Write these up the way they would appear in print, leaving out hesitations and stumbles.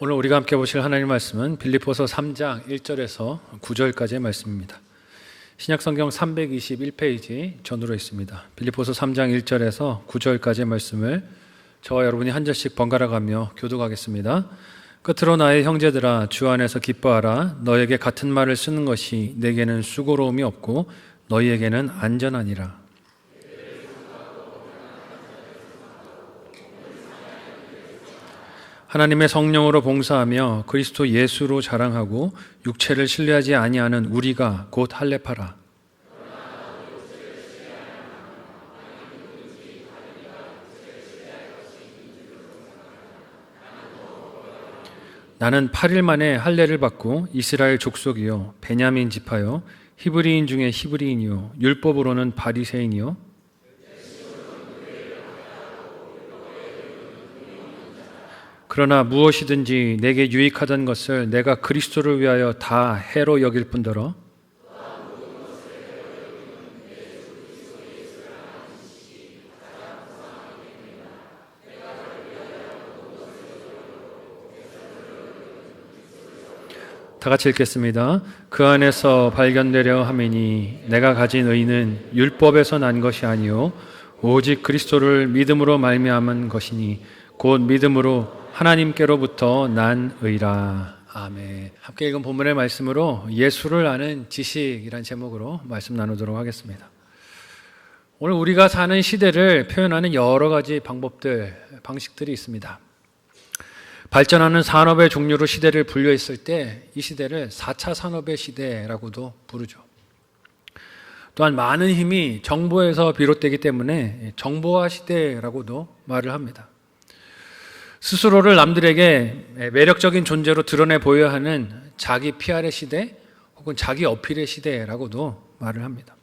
오늘 우리가 함께 보실 하나님의 말씀은 빌립보서 3장 1절에서 9절까지의 말씀입니다. 신약성경 321페이지 전으로 있습니다. 빌립보서 3장 1절에서 9절까지의 말씀을 저와 여러분이 한 절씩 번갈아 가며 교독하겠습니다. 끝으로 나의 형제들아, 주 안에서 기뻐하라. 너에게 같은 말을 쓰는 것이 내게는 수고로움이 없고 너희에게는 안전하니라. 하나님의 성령으로 봉사하며 그리스도 예수로 자랑하고 육체를 신뢰하지 아니하는 우리가 곧 할례파라. 나는 8일 만에 할례를 받고 이스라엘 족속이요 베냐민 지파요 히브리인 중에 히브리인이요 율법으로는 바리새인이요 그러나 무엇이든지 내게 유익하던 것을 내가 그리스도를 위하여 다 해로 여길 뿐더러 다 같이 읽겠습니다. 그 안에서 발견되려 함이니 내가 가진 의는 율법에서 난 것이 아니요 오직 그리스도를 믿음으로 말미암은 것이니 곧 믿음으로 하나님께로부터 난 의라. 아멘. 함께 읽은 본문의 말씀으로 예수를 아는 지식이란 제목으로 말씀 나누도록 하겠습니다. 오늘 우리가 사는 시대를 표현하는 여러 가지 방식들이 있습니다. 발전하는 산업의 종류로 시대를 분류했을 때 이 시대를 4차 산업의 시대라고도 부르죠. 또한 많은 힘이 정보에서 비롯되기 때문에 정보화 시대라고도 말을 합니다. 스스로를 남들에게 매력적인 존재로 드러내 보여야 하는 자기 PR의 시대 혹은 자기 어필의 시대라고도 말을 합니다.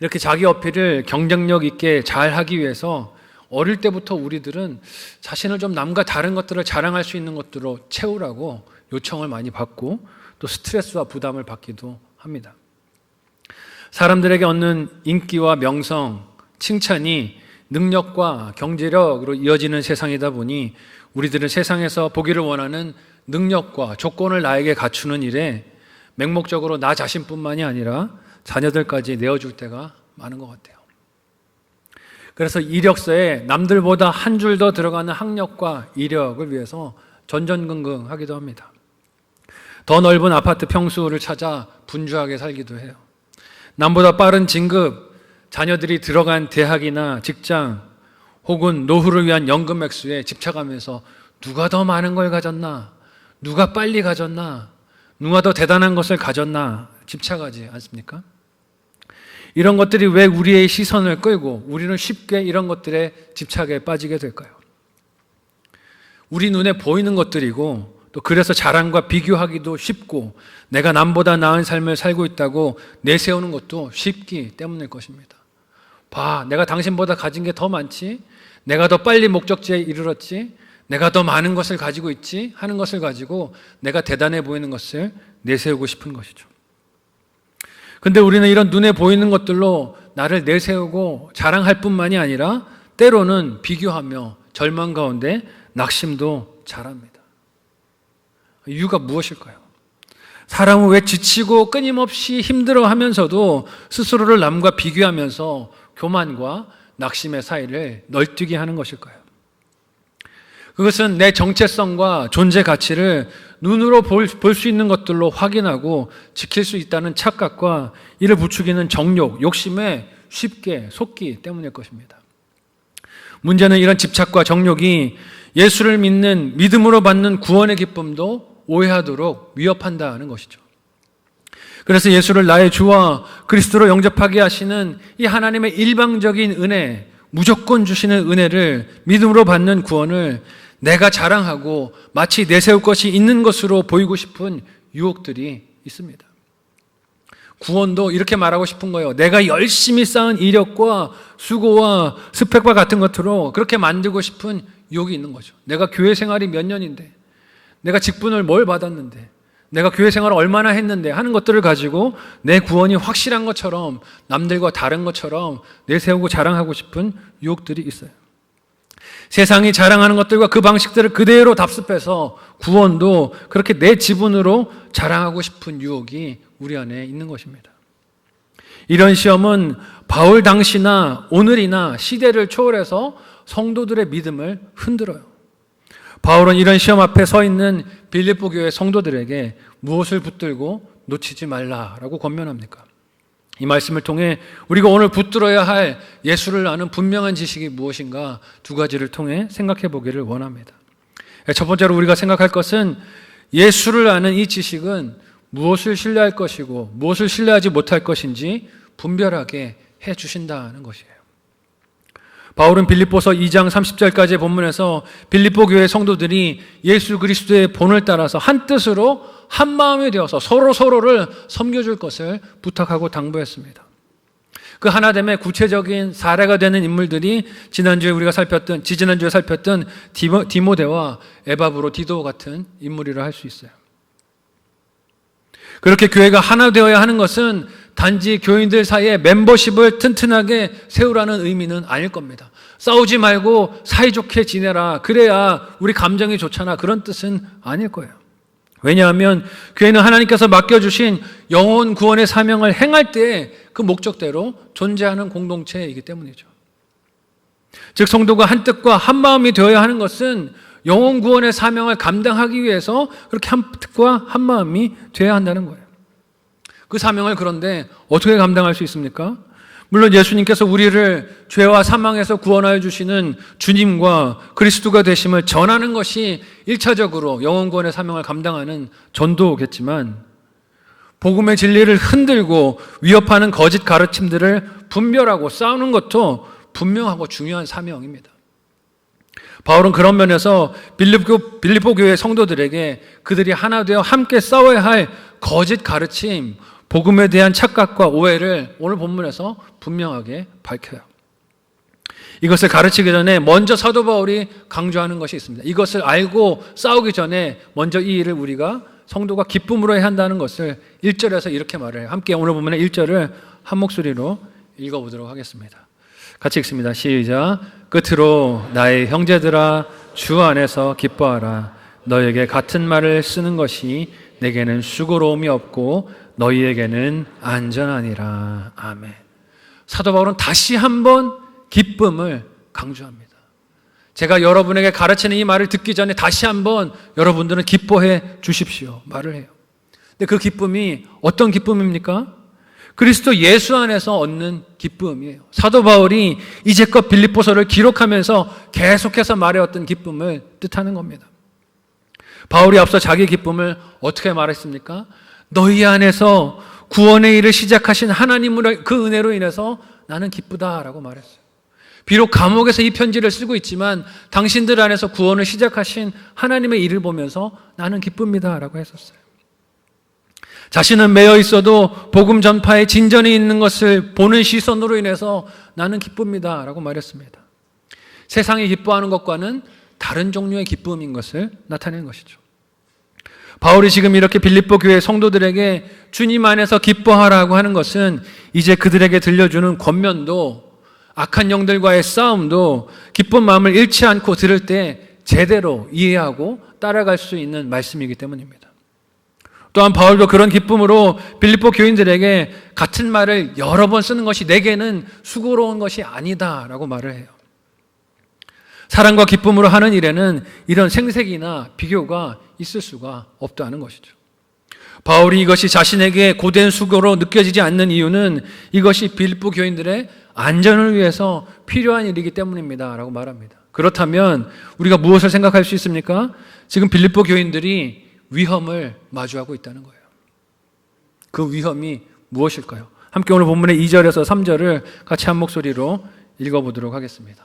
이렇게 자기 어필을 경쟁력 있게 잘 하기 위해서 어릴 때부터 우리들은 자신을 좀 남과 다른 것들을 자랑할 수 있는 것들로 채우라고 요청을 많이 받고 또 스트레스와 부담을 받기도 합니다. 사람들에게 얻는 인기와 명성, 칭찬이 능력과 경제력으로 이어지는 세상이다 보니 우리들은 세상에서 보기를 원하는 능력과 조건을 나에게 갖추는 일에 맹목적으로 나 자신뿐만이 아니라 자녀들까지 내어줄 때가 많은 것 같아요. 그래서 이력서에 남들보다 한 줄 더 들어가는 학력과 이력을 위해서 전전긍긍하기도 합니다. 더 넓은 아파트 평수를 찾아 분주하게 살기도 해요. 남보다 빠른 진급, 자녀들이 들어간 대학이나 직장 혹은 노후를 위한 연금 액수에 집착하면서 누가 더 많은 걸 가졌나, 누가 빨리 가졌나, 누가 더 대단한 것을 가졌나 집착하지 않습니까? 이런 것들이 왜 우리의 시선을 끌고 우리는 쉽게 이런 것들에 집착에 빠지게 될까요? 우리 눈에 보이는 것들이고 또 그래서 자랑과 비교하기도 쉽고 내가 남보다 나은 삶을 살고 있다고 내세우는 것도 쉽기 때문일 것입니다. 봐, 내가 당신보다 가진 게 더 많지? 내가 더 빨리 목적지에 이르렀지? 내가 더 많은 것을 가지고 있지? 하는 것을 가지고 내가 대단해 보이는 것을 내세우고 싶은 것이죠. 근데 우리는 이런 눈에 보이는 것들로 나를 내세우고 자랑할 뿐만이 아니라 때로는 비교하며 절망 가운데 낙심도 잘합니다. 이유가 무엇일까요? 사람은 왜 지치고 끊임없이 힘들어하면서도 스스로를 남과 비교하면서 교만과 낙심의 사이를 널뛰게 하는 것일까요? 그것은 내 정체성과 존재 가치를 눈으로 볼 수 있는 것들로 확인하고 지킬 수 있다는 착각과 이를 부추기는 정욕, 욕심에 쉽게 속기 때문일 것입니다. 문제는 이런 집착과 정욕이 예수를 믿는 믿음으로 받는 구원의 기쁨도 오해하도록 위협한다는 것이죠. 그래서 예수를 나의 주와 그리스도로 영접하게 하시는 이 하나님의 일방적인 은혜, 무조건 주시는 은혜를 믿음으로 받는 구원을 내가 자랑하고 마치 내세울 것이 있는 것으로 보이고 싶은 유혹들이 있습니다. 구원도 이렇게 말하고 싶은 거예요. 내가 열심히 쌓은 이력과 수고와 스펙과 같은 것으로 그렇게 만들고 싶은 유혹이 있는 거죠. 내가 교회 생활이 몇 년인데, 내가 직분을 뭘 받았는데, 내가 교회 생활을 얼마나 했는데 하는 것들을 가지고 내 구원이 확실한 것처럼 남들과 다른 것처럼 내세우고 자랑하고 싶은 유혹들이 있어요. 세상이 자랑하는 것들과 그 방식들을 그대로 답습해서 구원도 그렇게 내 지분으로 자랑하고 싶은 유혹이 우리 안에 있는 것입니다. 이런 시험은 바울 당시나 오늘이나 시대를 초월해서 성도들의 믿음을 흔들어요. 바울은 이런 시험 앞에 서 있는 빌립보 교회 성도들에게 무엇을 붙들고 놓치지 말라라고 권면합니까? 이 말씀을 통해 우리가 오늘 붙들어야 할 예수를 아는 분명한 지식이 무엇인가 두 가지를 통해 생각해 보기를 원합니다. 첫 번째로 우리가 생각할 것은 예수를 아는 이 지식은 무엇을 신뢰할 것이고 무엇을 신뢰하지 못할 것인지 분별하게 해 주신다는 것이에요. 바울은 빌립보서 2장 30절까지의 본문에서 빌립보 교회 성도들이 예수 그리스도의 본을 따라서 한 뜻으로 한 마음이 되어서 서로를 섬겨줄 것을 부탁하고 당부했습니다. 그 하나됨의 구체적인 사례가 되는 인물들이 지지난주에 살폈던 디모데와 에바브로 디도 같은 인물이라 할 수 있어요. 그렇게 교회가 하나 되어야 하는 것은 단지 교인들 사이에 멤버십을 튼튼하게 세우라는 의미는 아닐 겁니다. 싸우지 말고 사이좋게 지내라. 그래야 우리 감정이 좋잖아. 그런 뜻은 아닐 거예요. 왜냐하면 교회는 하나님께서 맡겨주신 영혼 구원의 사명을 행할 때 그 목적대로 존재하는 공동체이기 때문이죠. 즉 성도가 한 뜻과 한 마음이 되어야 하는 것은 영혼 구원의 사명을 감당하기 위해서 그렇게 한 뜻과 한 마음이 되어야 한다는 거예요. 그 사명을 그런데 어떻게 감당할 수 있습니까? 물론 예수님께서 우리를 죄와 사망에서 구원하여 주시는 주님과 그리스도가 되심을 전하는 것이 1차적으로 영혼 구원의 사명을 감당하는 전도겠지만 복음의 진리를 흔들고 위협하는 거짓 가르침들을 분별하고 싸우는 것도 분명하고 중요한 사명입니다. 바울은 그런 면에서 빌립보 교회 성도들에게 그들이 하나 되어 함께 싸워야 할 거짓 가르침, 복음에 대한 착각과 오해를 오늘 본문에서 분명하게 밝혀요. 이것을 가르치기 전에 먼저 사도 바울이 강조하는 것이 있습니다. 이것을 알고 싸우기 전에 먼저 이 일을 우리가 성도가 기쁨으로 해야 한다는 것을 1절에서 이렇게 말을 해요. 함께 오늘 본문의 1절을 한 목소리로 읽어보도록 하겠습니다. 같이 읽습니다. 시작. 끝으로 나의 형제들아 주 안에서 기뻐하라. 너에게 같은 말을 쓰는 것이 내게는 수고로움이 없고 너희에게는 안전하니라. 아멘. 사도 바울은 다시 한번 기쁨을 강조합니다. 제가 여러분에게 가르치는 이 말을 듣기 전에 다시 한번 여러분들은 기뻐해 주십시오. 말을 해요. 근데 그 기쁨이 어떤 기쁨입니까? 그리스도 예수 안에서 얻는 기쁨이에요. 사도 바울이 이제껏 빌립보서를 기록하면서 계속해서 말해왔던 기쁨을 뜻하는 겁니다. 바울이 앞서 자기 기쁨을 어떻게 말했습니까? 너희 안에서 구원의 일을 시작하신 하나님의 그 은혜로 인해서 나는 기쁘다라고 말했어요. 비록 감옥에서 이 편지를 쓰고 있지만 당신들 안에서 구원을 시작하신 하나님의 일을 보면서 나는 기쁩니다라고 했었어요. 자신은 매여 있어도 복음 전파에 진전이 있는 것을 보는 시선으로 인해서 나는 기쁩니다라고 말했습니다. 세상이 기뻐하는 것과는 다른 종류의 기쁨인 것을 나타내는 것이죠. 바울이 지금 이렇게 빌립보 교회 성도들에게 주님 안에서 기뻐하라고 하는 것은 이제 그들에게 들려주는 권면도 악한 영들과의 싸움도 기쁜 마음을 잃지 않고 들을 때 제대로 이해하고 따라갈 수 있는 말씀이기 때문입니다. 또한 바울도 그런 기쁨으로 빌립보 교인들에게 같은 말을 여러 번 쓰는 것이 내게는 수고로운 것이 아니다라고 말을 해요. 사랑과 기쁨으로 하는 일에는 이런 생색이나 비교가 있을 수가 없다는 것이죠. 바울이 이것이 자신에게 고된 수고로 느껴지지 않는 이유는 이것이 빌립보 교인들의 안전을 위해서 필요한 일이기 때문입니다 라고 말합니다. 그렇다면 우리가 무엇을 생각할 수 있습니까? 지금 빌립보 교인들이 위험을 마주하고 있다는 거예요. 그 위험이 무엇일까요? 함께 오늘 본문의 2절에서 3절을 같이 한 목소리로 읽어보도록 하겠습니다.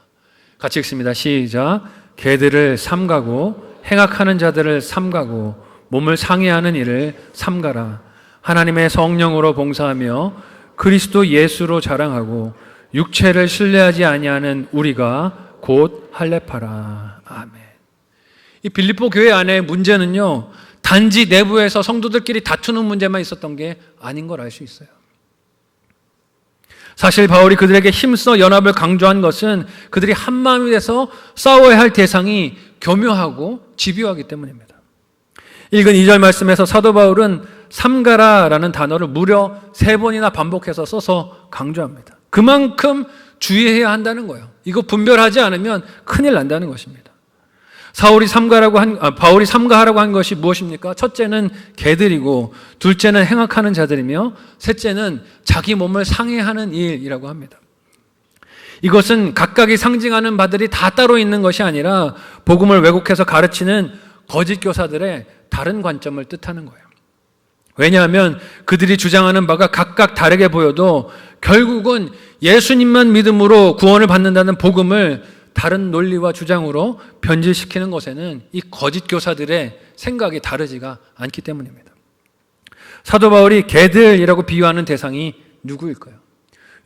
같이 읽습니다. 시작. 개들을 삼가고 행악하는 자들을 삼가고 몸을 상해하는 일을 삼가라. 하나님의 성령으로 봉사하며 그리스도 예수로 자랑하고 육체를 신뢰하지 아니하는 우리가 곧 할례파라. 아멘. 이 빌립보 교회 안에 문제는요, 단지 내부에서 성도들끼리 다투는 문제만 있었던 게 아닌 걸 알 수 있어요. 사실 바울이 그들에게 힘써 연합을 강조한 것은 그들이 한마음이 돼서 싸워야 할 대상이 교묘하고 집요하기 때문입니다. 읽은 2절 말씀에서 사도 바울은 삼가라라는 단어를 무려 3번이나 반복해서 써서 강조합니다. 그만큼 주의해야 한다는 거예요. 이거 분별하지 않으면 큰일 난다는 것입니다. 바울이 삼가하라고 한 것이 무엇입니까? 첫째는 개들이고, 둘째는 행악하는 자들이며, 셋째는 자기 몸을 상해하는 일이라고 합니다. 이것은 각각이 상징하는 바들이 다 따로 있는 것이 아니라 복음을 왜곡해서 가르치는 거짓 교사들의 다른 관점을 뜻하는 거예요. 왜냐하면 그들이 주장하는 바가 각각 다르게 보여도 결국은 예수님만 믿음으로 구원을 받는다는 복음을 다른 논리와 주장으로 변질시키는 것에는 이 거짓 교사들의 생각이 다르지가 않기 때문입니다. 사도 바울이 개들이라고 비유하는 대상이 누구일까요?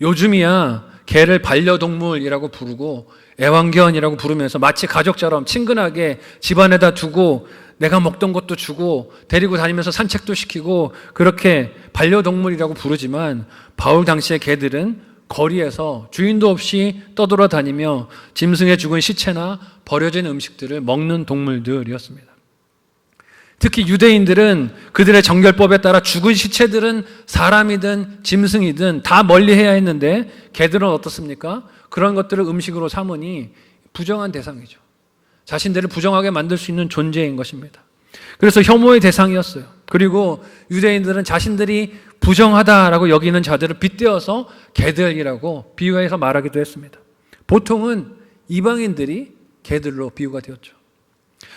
요즘이야 개를 반려동물이라고 부르고 애완견이라고 부르면서 마치 가족처럼 친근하게 집안에다 두고 내가 먹던 것도 주고 데리고 다니면서 산책도 시키고 그렇게 반려동물이라고 부르지만 바울 당시의 개들은 거리에서 주인도 없이 떠돌아다니며 짐승의 죽은 시체나 버려진 음식들을 먹는 동물들이었습니다. 특히 유대인들은 그들의 정결법에 따라 죽은 시체들은 사람이든 짐승이든 다 멀리해야 했는데 개들은 어떻습니까? 그런 것들을 음식으로 삼으니 부정한 대상이죠. 자신들을 부정하게 만들 수 있는 존재인 것입니다. 그래서 혐오의 대상이었어요. 그리고 유대인들은 자신들이 부정하다라고 여기는 자들을 빗대어서 개들이라고 비유해서 말하기도 했습니다. 보통은 이방인들이 개들로 비유가 되었죠.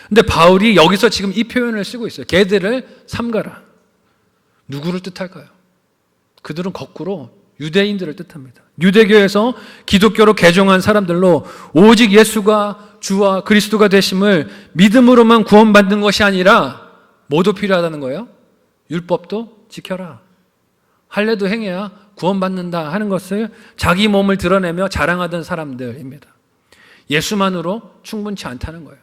근데 바울이 여기서 지금 이 표현을 쓰고 있어요. 개들을 삼가라. 누구를 뜻할까요? 그들은 거꾸로 유대인들을 뜻합니다. 유대교에서 기독교로 개종한 사람들로 오직 예수가 주와 그리스도가 되심을 믿음으로만 구원받는 것이 아니라 뭐도 필요하다는 거예요? 율법도 지켜라. 할례도 행해야 구원받는다 하는 것을 자기 몸을 드러내며 자랑하던 사람들입니다. 예수만으로 충분치 않다는 거예요.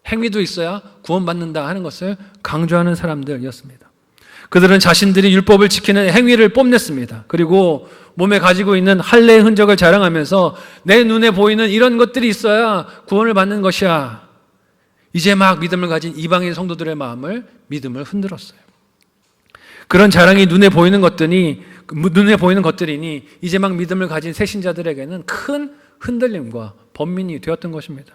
행위도 있어야 구원받는다 하는 것을 강조하는 사람들이었습니다. 그들은 자신들이 율법을 지키는 행위를 뽐냈습니다. 그리고 몸에 가지고 있는 할례의 흔적을 자랑하면서 내 눈에 보이는 이런 것들이 있어야 구원을 받는 것이야. 이제 막 믿음을 가진 이방인 성도들의 마음을 믿음을 흔들었어요. 그런 자랑이 눈에 보이는 것들이니 이제 막 믿음을 가진 새신자들에게는 큰 흔들림과 번민이 되었던 것입니다.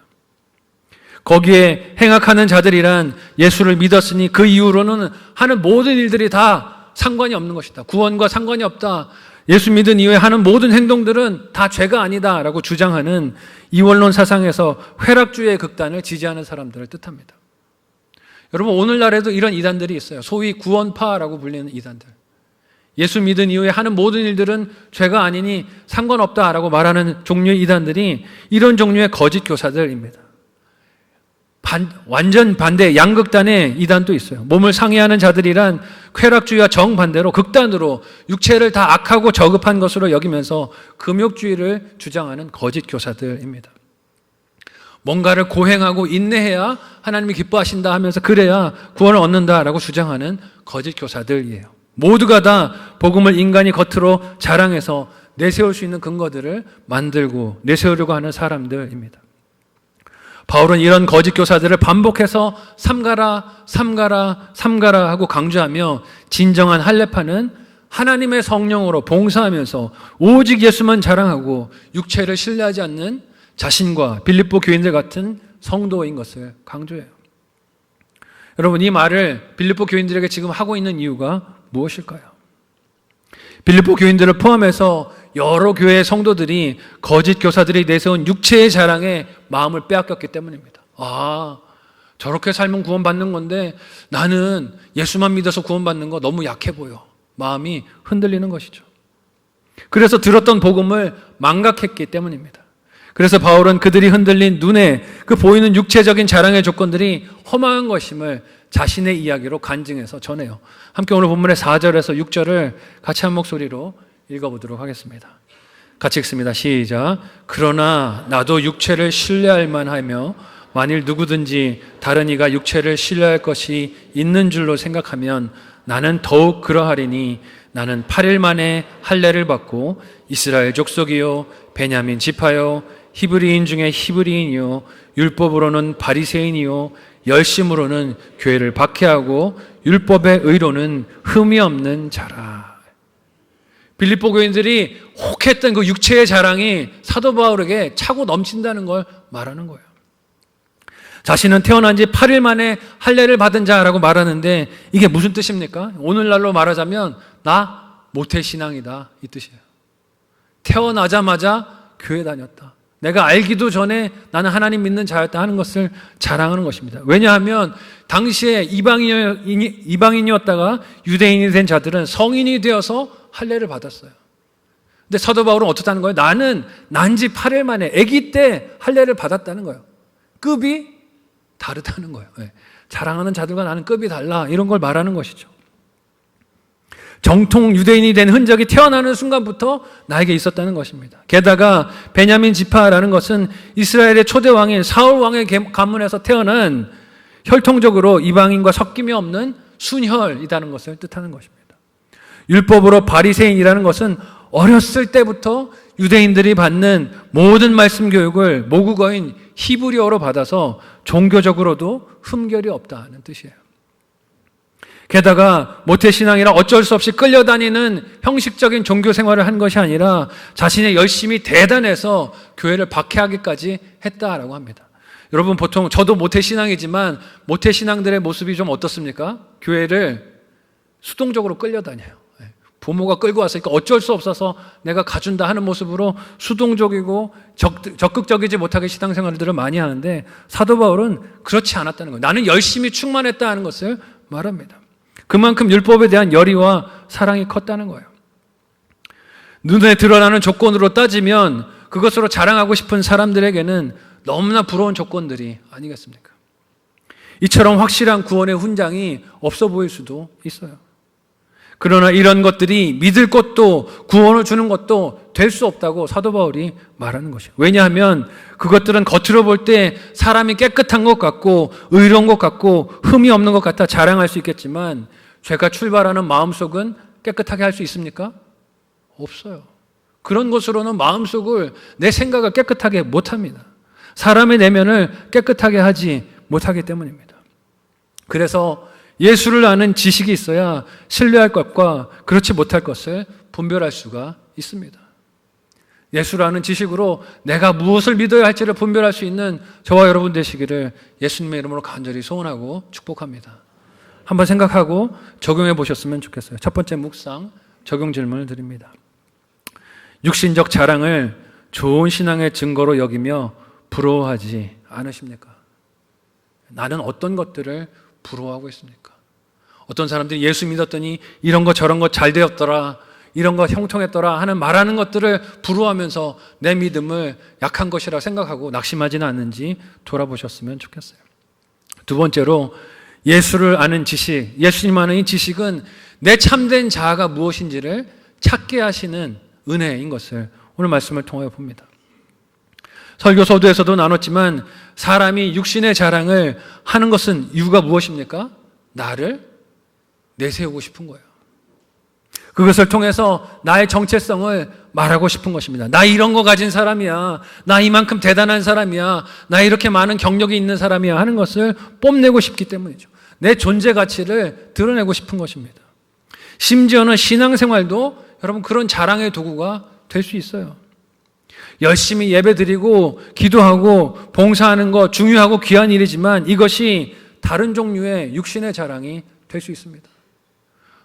거기에 행악하는 자들이란 예수를 믿었으니 그 이후로는 하는 모든 일들이 다 상관이 없는 것이다. 구원과 상관이 없다. 예수 믿은 이후에 하는 모든 행동들은 다 죄가 아니다 라고 주장하는 이원론 사상에서 회락주의의 극단을 지지하는 사람들을 뜻합니다. 여러분, 오늘날에도 이런 이단들이 있어요. 소위 구원파라고 불리는 이단들. 예수 믿은 이후에 하는 모든 일들은 죄가 아니니 상관없다라고 말하는 종류의 이단들이 이런 종류의 거짓 교사들입니다. 완전 반대 양극단의 이단도 있어요. 몸을 상해하는 자들이란 쾌락주의와 정반대로 극단으로 육체를 다 악하고 저급한 것으로 여기면서 금욕주의를 주장하는 거짓 교사들입니다. 뭔가를 고행하고 인내해야 하나님이 기뻐하신다 하면서 그래야 구원을 얻는다라고 주장하는 거짓 교사들이에요. 모두가 다 복음을 인간이 겉으로 자랑해서 내세울 수 있는 근거들을 만들고 내세우려고 하는 사람들입니다. 바울은 이런 거짓 교사들을 반복해서 삼가라, 삼가라, 삼가라 하고 강조하며 진정한 할례파는 하나님의 성령으로 봉사하면서 오직 예수만 자랑하고 육체를 신뢰하지 않는 자신과 빌립보 교인들 같은 성도인 것을 강조해요. 여러분, 이 말을 빌립보 교인들에게 지금 하고 있는 이유가 무엇일까요? 빌립보 교인들을 포함해서 여러 교회의 성도들이 거짓 교사들이 내세운 육체의 자랑에 마음을 빼앗겼기 때문입니다. 저렇게 살면 구원받는 건데 나는 예수만 믿어서 구원받는 거 너무 약해 보여. 마음이 흔들리는 것이죠. 그래서 들었던 복음을 망각했기 때문입니다. 그래서 바울은 그들이 흔들린 눈에 그 보이는 육체적인 자랑의 조건들이 허망한 것임을 자신의 이야기로 간증해서 전해요. 함께 오늘 본문의 4절에서 6절을 같이 한 목소리로 읽어보도록 하겠습니다. 같이 읽습니다. 시작. 그러나 나도 육체를 신뢰할 만하며 만일 누구든지 다른 이가 육체를 신뢰할 것이 있는 줄로 생각하면 나는 더욱 그러하리니 나는 8일 만에 할례를 받고 이스라엘 족속이요 베냐민 지파요 히브리인 중에 히브리인이요 율법으로는 바리새인이요 열심으로는 교회를 박해하고 율법의 의로는 흠이 없는 자라. 빌립보 교인들이 혹했던 그 육체의 자랑이 사도 바울에게 차고 넘친다는 걸 말하는 거예요. 자신은 태어난 지 8일 만에 할례를 받은 자라고 말하는데 이게 무슨 뜻입니까? 오늘날로 말하자면 나 모태신앙이다 이 뜻이에요. 태어나자마자 교회 다녔다. 내가 알기도 전에 나는 하나님 믿는 자였다 하는 것을 자랑하는 것입니다. 왜냐하면 당시에 이방인이었다가 유대인이 된 자들은 성인이 되어서 할례를 받았어요. 근데 사도 바울은 어떻다는 거예요? 나는 난 지 8일 만에 아기 때 할례를 받았다는 거예요. 급이 다르다는 거예요. 자랑하는 자들과 나는 급이 달라 이런 걸 말하는 것이죠. 정통 유대인이 된 흔적이 태어나는 순간부터 나에게 있었다는 것입니다. 게다가 베냐민 지파라는 것은 이스라엘의 초대 왕인 사울 왕의 가문에서 태어난 혈통적으로 이방인과 섞임이 없는 순혈이라는 것을 뜻하는 것입니다. 율법으로 바리새인이라는 것은 어렸을 때부터 유대인들이 받는 모든 말씀 교육을 모국어인 히브리어로 받아서 종교적으로도 흠결이 없다는 뜻이에요. 게다가 모태신앙이라 어쩔 수 없이 끌려다니는 형식적인 종교 생활을 한 것이 아니라 자신의 열심이 대단해서 교회를 박해하기까지 했다라고 합니다. 여러분 보통 저도 모태신앙이지만 모태신앙들의 모습이 좀 어떻습니까? 교회를 수동적으로 끌려다녀요. 부모가 끌고 왔으니까 어쩔 수 없어서 내가 가준다 하는 모습으로 수동적이고 적극적이지 못하게 신앙생활들을 많이 하는데 사도 바울은 그렇지 않았다는 거예요. 나는 열심히 충만했다 하는 것을 말합니다. 그만큼 율법에 대한 열의와 사랑이 컸다는 거예요. 눈에 드러나는 조건으로 따지면 그것으로 자랑하고 싶은 사람들에게는 너무나 부러운 조건들이 아니겠습니까? 이처럼 확실한 구원의 훈장이 없어 보일 수도 있어요. 그러나 이런 것들이 믿을 것도 구원을 주는 것도 될 수 없다고 사도 바울이 말하는 것이에요. 왜냐하면 그것들은 겉으로 볼 때 사람이 깨끗한 것 같고 의로운 것 같고 흠이 없는 것 같아 자랑할 수 있겠지만 죄가 출발하는 마음속은 깨끗하게 할 수 있습니까? 없어요. 그런 것으로는 마음속을 내 생각을 깨끗하게 못합니다. 사람의 내면을 깨끗하게 하지 못하기 때문입니다. 그래서 예수를 아는 지식이 있어야 신뢰할 것과 그렇지 못할 것을 분별할 수가 있습니다. 예수를 아는 지식으로 내가 무엇을 믿어야 할지를 분별할 수 있는 저와 여러분 되시기를 예수님의 이름으로 간절히 소원하고 축복합니다. 한번 생각하고 적용해 보셨으면 좋겠어요. 첫 번째 묵상, 적용 질문을 드립니다. 육신적 자랑을 좋은 신앙의 증거로 여기며 부러워하지 않으십니까? 나는 어떤 것들을 부러워하고 있습니까? 어떤 사람들이 예수 믿었더니 이런 거 저런 거 잘 되었더라, 이런 거 형통했더라 하는 말하는 것들을 부러워하면서 내 믿음을 약한 것이라 생각하고 낙심하지는 않는지 돌아보셨으면 좋겠어요. 두 번째로 예수를 아는 지식, 예수님 아는 이 지식은 내 참된 자아가 무엇인지를 찾게 하시는 은혜인 것을 오늘 말씀을 통하여 봅니다. 설교 서두에서도 나눴지만 사람이 육신의 자랑을 하는 것은 이유가 무엇입니까? 나를 내세우고 싶은 거예요. 그것을 통해서 나의 정체성을 말하고 싶은 것입니다. 나 이런 거 가진 사람이야. 나 이만큼 대단한 사람이야. 나 이렇게 많은 경력이 있는 사람이야 하는 것을 뽐내고 싶기 때문이죠. 내 존재 가치를 드러내고 싶은 것입니다. 심지어는 신앙생활도 여러분 그런 자랑의 도구가 될 수 있어요. 열심히 예배드리고 기도하고 봉사하는 것 중요하고 귀한 일이지만 이것이 다른 종류의 육신의 자랑이 될 수 있습니다.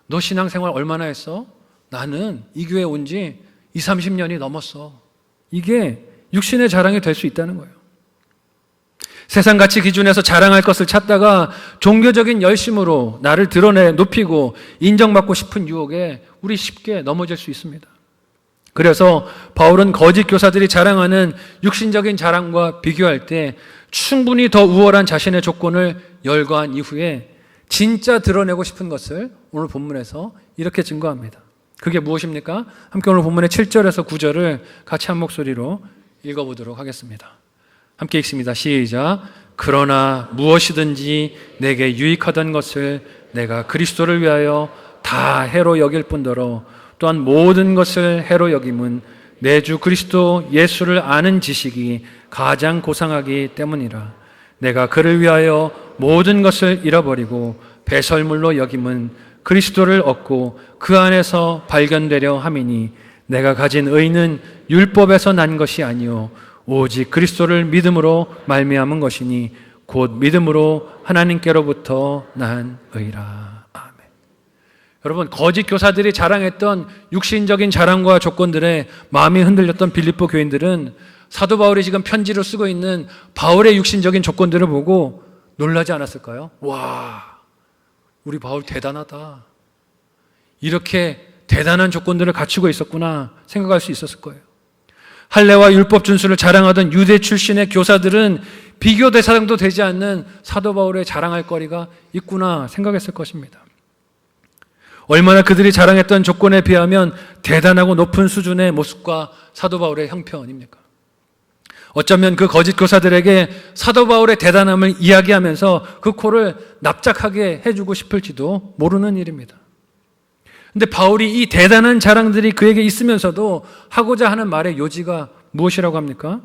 너 신앙생활 얼마나 했어? 나는 이 교회 온 지 20, 30년이 넘었어. 이게 육신의 자랑이 될 수 있다는 거예요. 세상 가치 기준에서 자랑할 것을 찾다가 종교적인 열심으로 나를 드러내 높이고 인정받고 싶은 유혹에 우리 쉽게 넘어질 수 있습니다. 그래서 바울은 거짓 교사들이 자랑하는 육신적인 자랑과 비교할 때 충분히 더 우월한 자신의 조건을 열거한 이후에 진짜 드러내고 싶은 것을 오늘 본문에서 이렇게 증거합니다. 그게 무엇입니까? 함께 오늘 본문의 7절에서 9절을 같이 한 목소리로 읽어보도록 하겠습니다. 함께 읽습니다. 시작. 그러나 무엇이든지 내게 유익하던 것을 내가 그리스도를 위하여 다 해로 여길 뿐더러 또한 모든 것을 해로 여김은 내 주 그리스도 예수를 아는 지식이 가장 고상하기 때문이라. 내가 그를 위하여 모든 것을 잃어버리고 배설물로 여김은 그리스도를 얻고 그 안에서 발견되려 함이니 내가 가진 의는 율법에서 난 것이 아니요 오직 그리스도를 믿음으로 말미암은 것이니 곧 믿음으로 하나님께로부터 난 의라. 아멘. 여러분, 거짓 교사들이 자랑했던 육신적인 자랑과 조건들에 마음이 흔들렸던 빌립보 교인들은 사도 바울이 지금 편지로 쓰고 있는 바울의 육신적인 조건들을 보고 놀라지 않았을까요? 와, 우리 바울 대단하다. 이렇게 대단한 조건들을 갖추고 있었구나 생각할 수 있었을 거예요. 할례와 율법 준수를 자랑하던 유대 출신의 교사들은 비교 대상도 되지 않는 사도 바울의 자랑할 거리가 있구나 생각했을 것입니다. 얼마나 그들이 자랑했던 조건에 비하면 대단하고 높은 수준의 모습과 사도 바울의 형편입니까? 어쩌면 그 거짓 교사들에게 사도 바울의 대단함을 이야기하면서 그 코를 납작하게 해주고 싶을지도 모르는 일입니다. 근데 바울이 이 대단한 자랑들이 그에게 있으면서도 하고자 하는 말의 요지가 무엇이라고 합니까?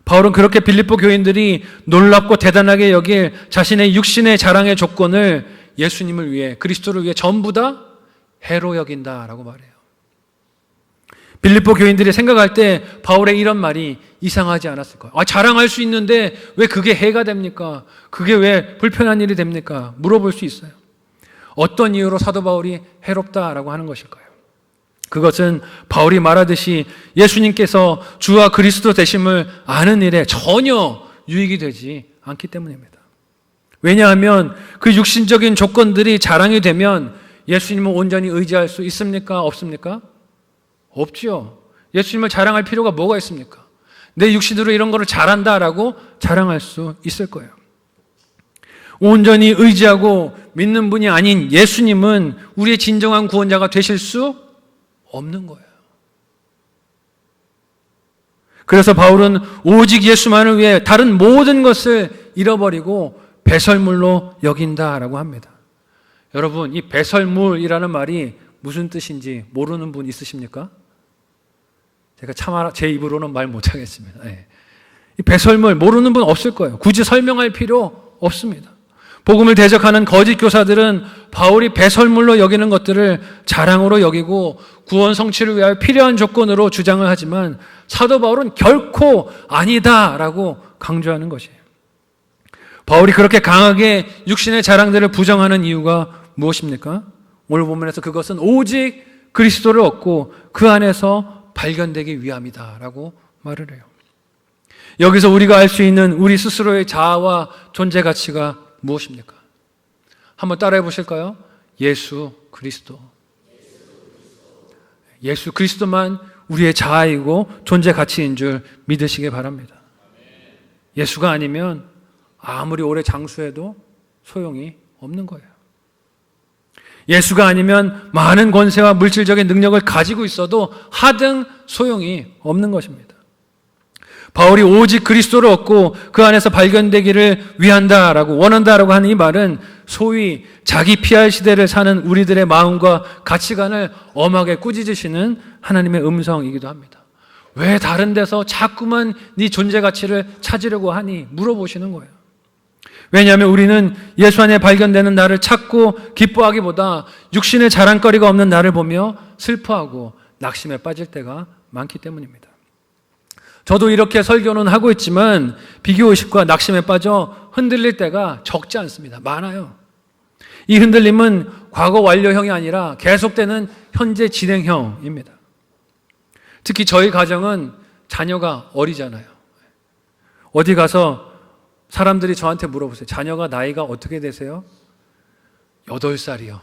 바울은 그렇게 빌립보 교인들이 놀랍고 대단하게 여길 자신의 육신의 자랑의 조건을 예수님을 위해, 그리스도를 위해 전부 다 해로 여긴다라고 말해요. 빌립보 교인들이 생각할 때 바울의 이런 말이 이상하지 않았을까요? 자랑할 수 있는데 왜 그게 해가 됩니까? 그게 왜 불편한 일이 됩니까? 물어볼 수 있어요. 어떤 이유로 사도 바울이 해롭다라고 하는 것일까요? 그것은 바울이 말하듯이 예수님께서 주와 그리스도 되심을 아는 일에 전혀 유익이 되지 않기 때문입니다. 왜냐하면 그 육신적인 조건들이 자랑이 되면 예수님을 온전히 의지할 수 있습니까? 없습니까? 없지요. 예수님을 자랑할 필요가 뭐가 있습니까? 내 육신으로 이런 거를 잘한다라고 자랑할 수 있을 거예요. 온전히 의지하고 믿는 분이 아닌 예수님은 우리의 진정한 구원자가 되실 수 없는 거예요. 그래서 바울은 오직 예수만을 위해 다른 모든 것을 잃어버리고 배설물로 여긴다라고 합니다. 여러분, 이 배설물이라는 말이 무슨 뜻인지 모르는 분 있으십니까? 제가 참 제 입으로는 말 못하겠습니다. 네. 이 배설물 모르는 분 없을 거예요. 굳이 설명할 필요 없습니다. 복음을 대적하는 거짓 교사들은 바울이 배설물로 여기는 것들을 자랑으로 여기고 구원 성취를 위하여 필요한 조건으로 주장을 하지만 사도 바울은 결코 아니다라고 강조하는 것이에요. 바울이 그렇게 강하게 육신의 자랑들을 부정하는 이유가 무엇입니까? 오늘 본문에서 그것은 오직 그리스도를 얻고 그 안에서 발견되기 위함이다라고 말을 해요. 여기서 우리가 알 수 있는 우리 스스로의 자아와 존재 가치가 무엇입니까? 한번 따라해 보실까요? 예수 그리스도. 예수 그리스도만 우리의 자아이고 존재 가치인 줄 믿으시기 바랍니다. 예수가 아니면 아무리 오래 장수해도 소용이 없는 거예요. 예수가 아니면 많은 권세와 물질적인 능력을 가지고 있어도 하등 소용이 없는 것입니다. 바울이 오직 그리스도를 얻고 그 안에서 발견되기를 위한다라고 원한다라고 하는 이 말은 소위 자기 피할 시대를 사는 우리들의 마음과 가치관을 엄하게 꾸짖으시는 하나님의 음성이기도 합니다. 왜 다른 데서 자꾸만 네 존재 가치를 찾으려고 하니? 물어보시는 거예요. 왜냐하면 우리는 예수 안에 발견되는 나를 찾고 기뻐하기보다 육신의 자랑거리가 없는 나를 보며 슬퍼하고 낙심에 빠질 때가 많기 때문입니다. 저도 이렇게 설교는 하고 있지만 비교의식과 낙심에 빠져 흔들릴 때가 적지 않습니다. 많아요. 이 흔들림은 과거 완료형이 아니라 계속되는 현재 진행형입니다. 특히 저희 가정은 자녀가 어리잖아요. 어디 가서 사람들이 저한테 물어보세요. 자녀가 나이가 어떻게 되세요? 8살이요.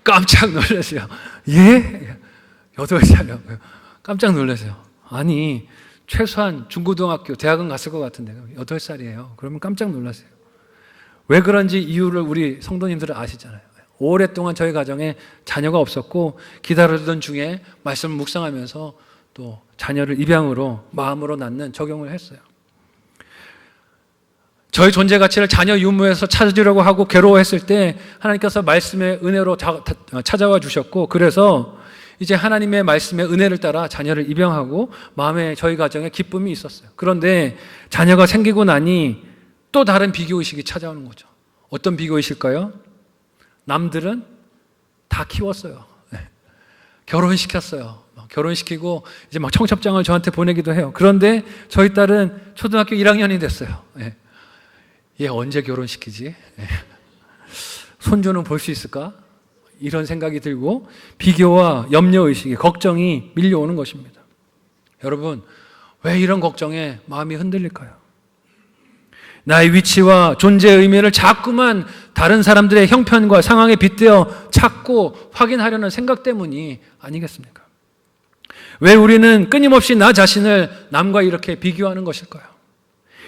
깜짝 놀라세요. 예? 8살이요. 깜짝 놀라세요. 아니, 최소한 중고등학교, 대학은 갔을 것 같은데 8살이에요. 그러면 깜짝 놀라세요. 왜 그런지 이유를 우리 성도님들은 아시잖아요. 오랫동안 저희 가정에 자녀가 없었고 기다리던 중에 말씀을 묵상하면서 또 자녀를 입양으로 마음으로 낳는 적용을 했어요. 저의 존재 가치를 자녀 유무에서 찾으려고 하고 괴로워했을 때 하나님께서 말씀의 은혜로 찾아와 주셨고, 그래서 이제 하나님의 말씀의 은혜를 따라 자녀를 입양하고 마음에 저희 가정에 기쁨이 있었어요. 그런데 자녀가 생기고 나니 또 다른 비교의식이 찾아오는 거죠. 어떤 비교의식일까요? 남들은 다 키웠어요. 결혼시켰어요. 결혼시키고 이제 막 청첩장을 저한테 보내기도 해요. 그런데 저희 딸은 초등학교 1학년이 됐어요. 얘 언제 결혼시키지? 손주는 볼 수 있을까? 이런 생각이 들고 비교와 염려의식이, 걱정이 밀려오는 것입니다. 여러분, 왜 이런 걱정에 마음이 흔들릴까요? 나의 위치와 존재의 의미를 자꾸만 다른 사람들의 형편과 상황에 빗대어 찾고 확인하려는 생각 때문이 아니겠습니까? 왜 우리는 끊임없이 나 자신을 남과 이렇게 비교하는 것일까요?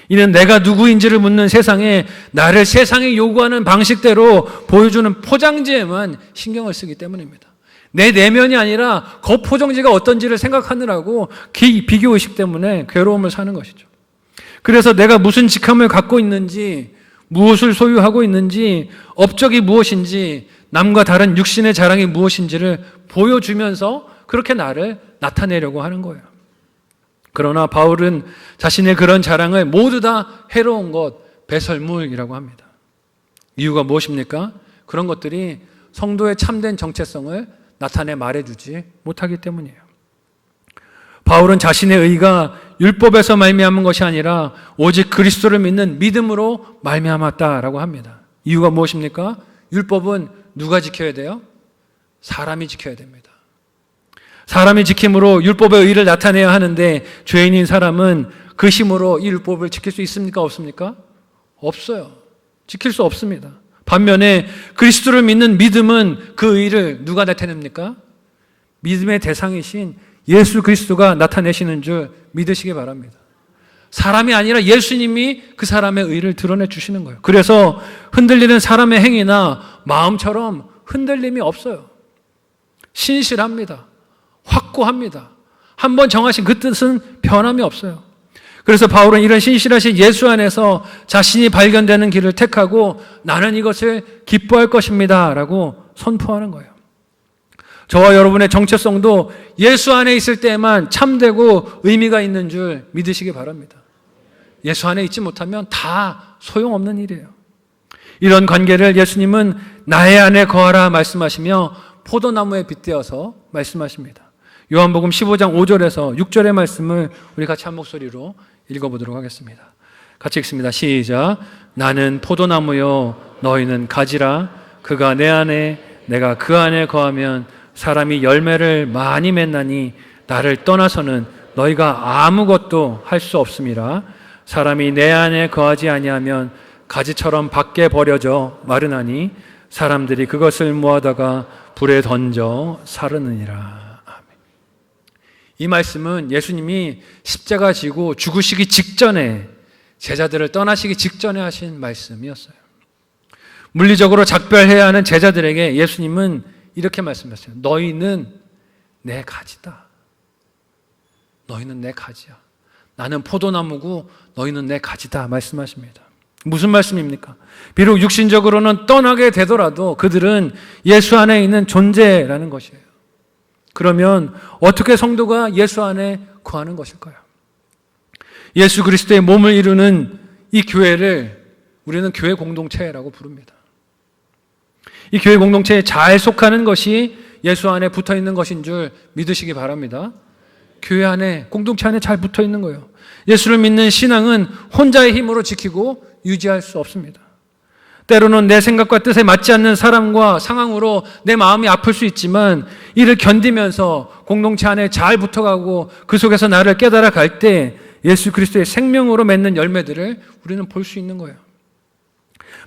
이는 내가 누구인지를 묻는 세상에 나를 세상이 요구하는 방식대로 보여주는 포장지에만 신경을 쓰기 때문입니다. 내 내면이 아니라 겉포장지가 어떤지를 생각하느라고 비교의식 때문에 괴로움을 사는 것이죠. 그래서 내가 무슨 직함을 갖고 있는지, 무엇을 소유하고 있는지, 업적이 무엇인지, 남과 다른 육신의 자랑이 무엇인지를 보여주면서 그렇게 나를 나타내려고 하는 거예요. 그러나 바울은 자신의 그런 자랑을 모두 다 해로운 것, 배설물이라고 합니다. 이유가 무엇입니까? 그런 것들이 성도의 참된 정체성을 나타내 말해주지 못하기 때문이에요. 바울은 자신의 의가 율법에서 말미암은 것이 아니라 오직 그리스도를 믿는 믿음으로 말미암았다라고 합니다. 이유가 무엇입니까? 율법은 누가 지켜야 돼요? 사람이 지켜야 됩니다. 사람이 지킴으로 율법의 의를 나타내야 하는데 죄인인 사람은 그 힘으로 이 율법을 지킬 수 있습니까? 없습니까? 없어요. 지킬 수 없습니다. 반면에 그리스도를 믿는 믿음은 그 의를 누가 나타냅니까? 믿음의 대상이신 예수 그리스도가 나타내시는 줄 믿으시기 바랍니다. 사람이 아니라 예수님이 그 사람의 의를 드러내 주시는 거예요. 그래서 흔들리는 사람의 행위나 마음처럼 흔들림이 없어요. 신실합니다. 확고합니다. 한번 정하신 그 뜻은 변함이 없어요. 그래서 바울은 이런 신실하신 예수 안에서 자신이 발견되는 길을 택하고 나는 이것을 기뻐할 것입니다 라고 선포하는 거예요. 저와 여러분의 정체성도 예수 안에 있을 때만 참되고 의미가 있는 줄 믿으시기 바랍니다. 예수 안에 있지 못하면 다 소용없는 일이에요. 이런 관계를 예수님은 나의 안에 거하라 말씀하시며 포도나무에 빗대어서 말씀하십니다. 요한복음 15장 5절에서 6절의 말씀을 우리 같이 한 목소리로 읽어보도록 하겠습니다. 같이 읽습니다. 시작. 나는 포도나무요 너희는 가지라. 그가 내 안에 내가 그 안에 거하면 사람이 열매를 많이 맺나니 나를 떠나서는 너희가 아무것도 할 수 없음이라. 사람이 내 안에 거하지 아니하면 가지처럼 밖에 버려져 마르나니 사람들이 그것을 모아다가 불에 던져 사르느니라. 이 말씀은 예수님이 십자가 지고 죽으시기 직전에, 제자들을 떠나시기 직전에 하신 말씀이었어요. 물리적으로 작별해야 하는 제자들에게 예수님은 이렇게 말씀하셨어요. 너희는 내 가지다. 너희는 내 가지야. 나는 포도나무고 너희는 내 가지다 말씀하십니다. 무슨 말씀입니까? 비록 육신적으로는 떠나게 되더라도 그들은 예수 안에 있는 존재라는 것이에요. 그러면 어떻게 성도가 예수 안에 거하는 것일까요? 예수 그리스도의 몸을 이루는 이 교회를 우리는 교회 공동체라고 부릅니다. 이 교회 공동체에 잘 속하는 것이 예수 안에 붙어 있는 것인 줄 믿으시기 바랍니다. 교회 안에, 공동체 안에 잘 붙어 있는 거예요. 예수를 믿는 신앙은 혼자의 힘으로 지키고 유지할 수 없습니다. 때로는 내 생각과 뜻에 맞지 않는 사람과 상황으로 내 마음이 아플 수 있지만 이를 견디면서 공동체 안에 잘 붙어가고 그 속에서 나를 깨달아 갈 때 예수 그리스도의 생명으로 맺는 열매들을 우리는 볼 수 있는 거예요.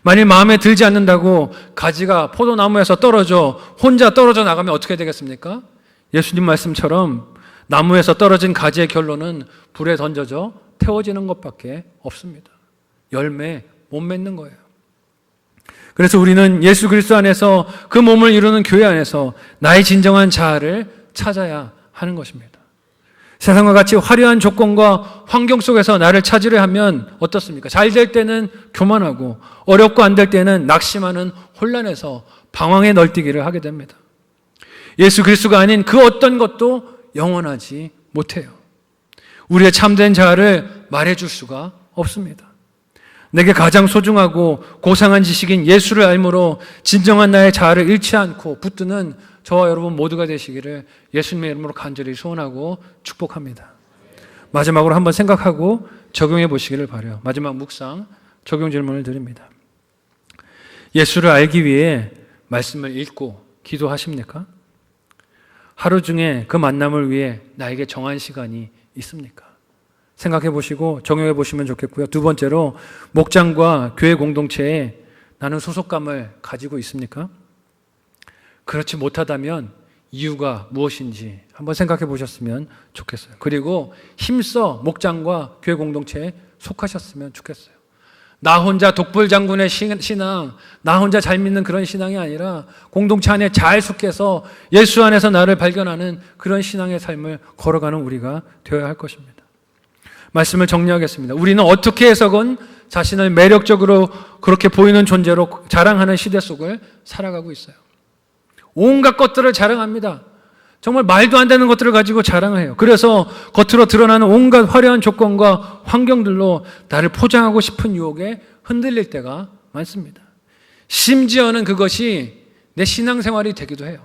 만일 마음에 들지 않는다고 가지가 포도나무에서 떨어져 혼자 떨어져 나가면 어떻게 되겠습니까? 예수님 말씀처럼 나무에서 떨어진 가지의 결론은 불에 던져져 태워지는 것밖에 없습니다. 열매 못 맺는 거예요. 그래서 우리는 예수 그리스도 안에서 그 몸을 이루는 교회 안에서 나의 진정한 자아를 찾아야 하는 것입니다. 세상과 같이 화려한 조건과 환경 속에서 나를 찾으려 하면 어떻습니까? 잘 될 때는 교만하고 어렵고 안 될 때는 낙심하는 혼란에서 방황에 널뛰기를 하게 됩니다. 예수 그리스도가 아닌 그 어떤 것도 영원하지 못해요. 우리의 참된 자아를 말해줄 수가 없습니다. 내게 가장 소중하고 고상한 지식인 예수를 알므로 진정한 나의 자아를 잃지 않고 붙드는 저와 여러분 모두가 되시기를 예수님의 이름으로 간절히 소원하고 축복합니다. 마지막으로 한번 생각하고 적용해 보시기를 바라요. 마지막 묵상, 적용 질문을 드립니다. 예수를 알기 위해 말씀을 읽고 기도하십니까? 하루 중에 그 만남을 위해 나에게 정한 시간이 있습니까? 생각해 보시고 적용해 보시면 좋겠고요. 두 번째로, 목장과 교회 공동체에 나는 소속감을 가지고 있습니까? 그렇지 못하다면 이유가 무엇인지 한번 생각해 보셨으면 좋겠어요. 그리고 힘써 목장과 교회 공동체에 속하셨으면 좋겠어요. 나 혼자 독불장군의 신앙, 나 혼자 잘 믿는 그런 신앙이 아니라 공동체 안에 잘 속해서 예수 안에서 나를 발견하는 그런 신앙의 삶을 걸어가는 우리가 되어야 할 것입니다. 말씀을 정리하겠습니다. 우리는 어떻게 해서건 자신을 매력적으로 그렇게 보이는 존재로 자랑하는 시대 속을 살아가고 있어요. 온갖 것들을 자랑합니다. 정말 말도 안 되는 것들을 가지고 자랑을 해요. 그래서 겉으로 드러나는 온갖 화려한 조건과 환경들로 나를 포장하고 싶은 유혹에 흔들릴 때가 많습니다. 심지어는 그것이 내 신앙생활이 되기도 해요.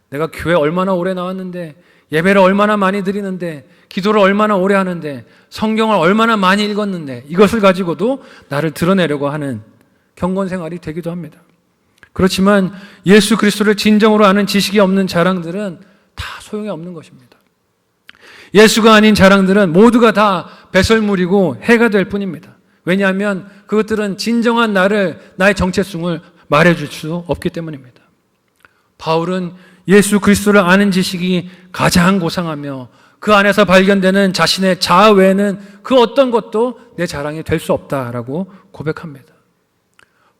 내가 교회 얼마나 오래 나왔는데, 예배를 얼마나 많이 드리는데, 기도를 얼마나 오래 하는데, 성경을 얼마나 많이 읽었는데, 이것을 가지고도 나를 드러내려고 하는 경건생활이 되기도 합니다. 그렇지만 예수 그리스도를 진정으로 아는 지식이 없는 자랑들은 다 소용이 없는 것입니다. 예수가 아닌 자랑들은 모두가 다 배설물이고 해가 될 뿐입니다. 왜냐하면 그것들은 진정한 나의 정체성을 말해줄 수 없기 때문입니다. 바울은 예수 그리스도를 아는 지식이 가장 고상하며 그 안에서 발견되는 자신의 자아 외에는 그 어떤 것도 내 자랑이 될 수 없다라고 고백합니다.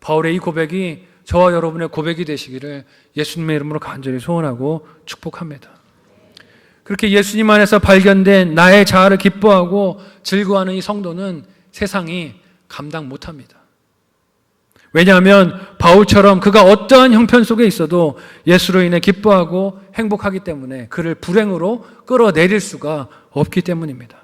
바울의 이 고백이 저와 여러분의 고백이 되시기를 예수님의 이름으로 간절히 소원하고 축복합니다. 그렇게 예수님 안에서 발견된 나의 자아를 기뻐하고 즐거워하는 이 성도는 세상이 감당 못합니다. 왜냐하면 바울처럼 그가 어떠한 형편 속에 있어도 예수로 인해 기뻐하고 행복하기 때문에 그를 불행으로 끌어내릴 수가 없기 때문입니다.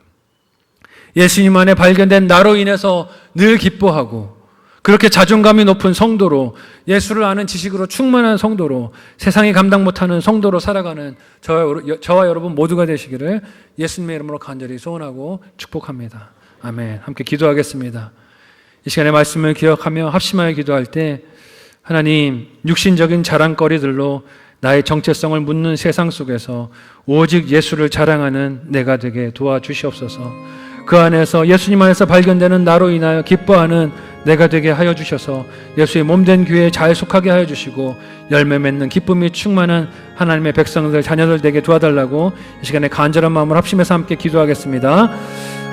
예수님 안에 발견된 나로 인해서 늘 기뻐하고 그렇게 자존감이 높은 성도로, 예수를 아는 지식으로 충만한 성도로, 세상이 감당 못하는 성도로 살아가는 저와 여러분 모두가 되시기를 예수님의 이름으로 간절히 소원하고 축복합니다. 아멘. 함께 기도하겠습니다. 이 시간에 말씀을 기억하며 합심하여 기도할 때 하나님, 육신적인 자랑거리들로 나의 정체성을 묻는 세상 속에서 오직 예수를 자랑하는 내가 되게 도와주시옵소서. 그 안에서 예수님 안에서 발견되는 나로 인하여 기뻐하는 내가 되게 하여 주셔서 예수의 몸된 교회에 잘 속하게 하여 주시고 열매 맺는 기쁨이 충만한 하나님의 백성들, 자녀들 되게 도와달라고 이 시간에 간절한 마음으로 합심해서 함께 기도하겠습니다.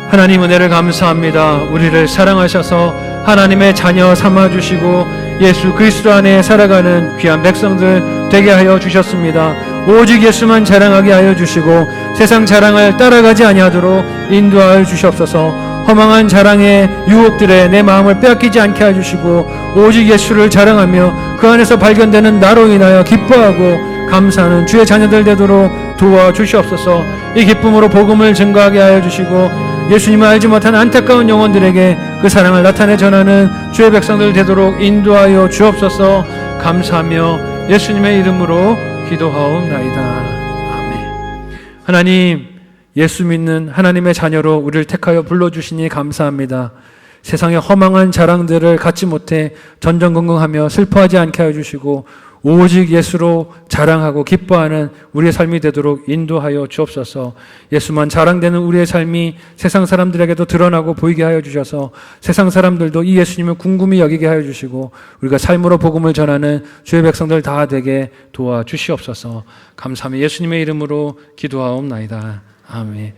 하나님 은혜를 감사합니다. 우리를 사랑하셔서 하나님의 자녀 삼아주시고 예수 그리스도 안에 살아가는 귀한 백성들 되게 하여 주셨습니다. 오직 예수만 자랑하게 하여 주시고 세상 자랑을 따라가지 아니하도록 인도하여 주시옵소서. 허망한 자랑의 유혹들에 내 마음을 빼앗기지 않게 해주시고 오직 예수를 자랑하며 그 안에서 발견되는 나로 인하여 기뻐하고 감사하는 주의 자녀들 되도록 도와주시옵소서. 이 기쁨으로 복음을 증거하게 하여 주시고 예수님을 알지 못한 안타까운 영혼들에게 그 사랑을 나타내 전하는 주의 백성들 되도록 인도하여 주옵소서. 감사하며 예수님의 이름으로 기도하옵나이다. 아멘. 하나님, 예수 믿는 하나님의 자녀로 우리를 택하여 불러주시니 감사합니다. 세상의 허망한 자랑들을 갖지 못해 전전긍긍하며 슬퍼하지 않게 하여 주시고 오직 예수로 자랑하고 기뻐하는 우리의 삶이 되도록 인도하여 주옵소서. 예수만 자랑되는 우리의 삶이 세상 사람들에게도 드러나고 보이게 하여 주셔서 세상 사람들도 이 예수님을 궁금히 여기게 하여 주시고 우리가 삶으로 복음을 전하는 주의 백성들 다 되게 도와주시옵소서. 감사하며 예수님의 이름으로 기도하옵나이다. 아멘.